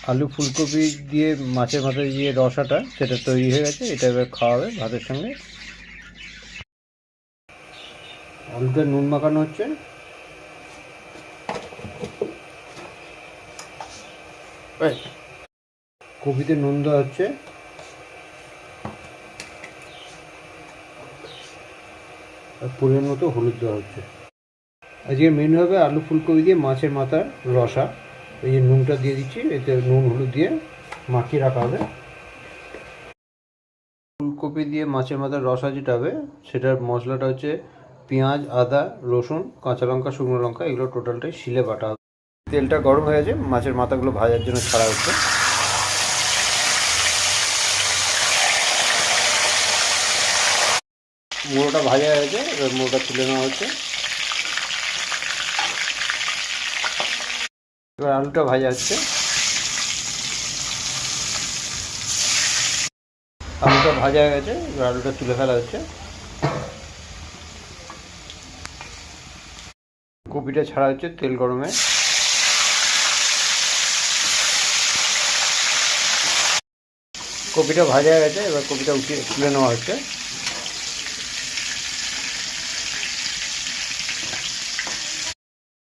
আলু ফুলকপি দিয়ে মাছের মাথা দিয়ে রসাটা সেটা তৈরি হয়ে গেছে। এটা এবার খাওয়া হবে ভাতের সঙ্গে। আলুটা নুন মাখানো হচ্ছে, কপিতে নুন দেওয়া হচ্ছে, আর পরিমাণ মতো হলুদ দেওয়া হচ্ছে। আজকের মেনু হবে আলু ফুলকপি দিয়ে মাছের মাথার রসা। এই যে নুনটা দিয়ে দিচ্ছি, এতে নুন হলুদ দিয়ে মাখিয়ে রাখা হবে। ফুলকপি দিয়ে মাছের মাথার রসা যেটা হবে সেটার মশলাটা হচ্ছে পেঁয়াজ, আদা, রসুন, কাঁচা লঙ্কা, শুকনো লঙ্কা, এগুলো টোটালটাই শিলে বাটা হবে। তেলটা গরম হয়ে গেছে, মাছের মাথাগুলো ভাজার জন্য ছাড়া হচ্ছে। মুড়োটা ভাজা হয়ে গেছে, এবার মুড়োটা তুলে নেওয়া হচ্ছে। এবার আলুটা ভাজা হচ্ছে। আলুটা ভাজা হয়ে গেছে, এবার আলুটা তুলে ফেলা হচ্ছে। কপিটা ছাড়া হচ্ছে তেল গরমে। কপিটা ভাজা হয়ে গেছে, এবার কপিটা উঠিয়ে তুলে নেওয়া হচ্ছে।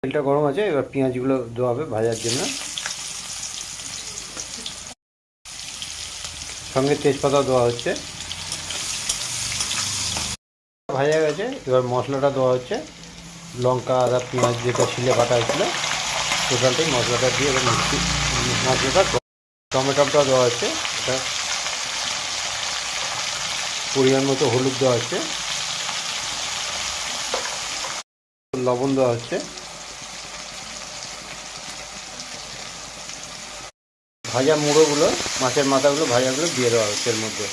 তেলটা গরম আছে, এবার পেঁয়াজগুলো দেওয়া হবে ভাজার জন্য। সঙ্গে তেজপাতা দেওয়া হচ্ছে। ভাজা হয়ে গেছে, এবার মশলাটা দেওয়া হচ্ছে। লঙ্কা, আদা, পেঁয়াজ যেটা শিলে বাটা হয়েছিল টোটালটাই মশলাটা দিয়ে এবার মশলাটা টমেটোটা দেওয়া হচ্ছে। এটা পরিমাণ মতো হলুদ দেওয়া হচ্ছে, লবণ দেওয়া হচ্ছে। ভাজা মুড়োগুলো, মাছের মাথাগুলো ভাজাগুলো দিয়ে দেওয়া হচ্ছে এর মধ্যে।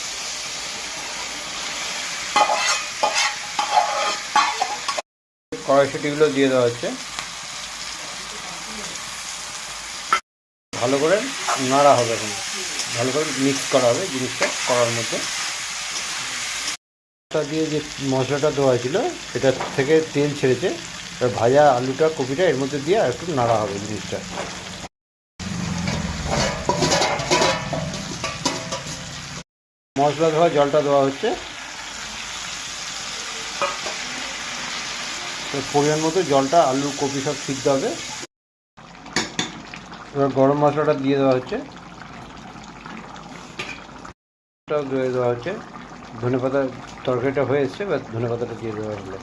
কড়াইশুঁটিগুলো দিয়ে দেওয়া হচ্ছে। ভালো করে নাড়া হবে, এখন ভালো করে মিক্স করা হবে জিনিসটা করার মধ্যে। দিয়ে যে মশলাটা দেওয়া হয়েছিল সেটা থেকে তেল ছেড়েছে, এবার ভাজা আলুটা কপিটা এর মধ্যে দিয়ে আর একটু নাড়া হবে জিনিসটা। মশলা ধোয়া জলটা দেওয়া হচ্ছে, পরিমাণ মতো জলটা আলু কপি সব সিদ্ধ হবে। এবার গরম মশলাটা দিয়ে দেওয়া হচ্ছে, দিয়ে দেওয়া হচ্ছে। ধনেপাতা তরকারিটা হয়ে এসছে, এবার ধনেপাতাটা দিয়ে দেওয়া হলো।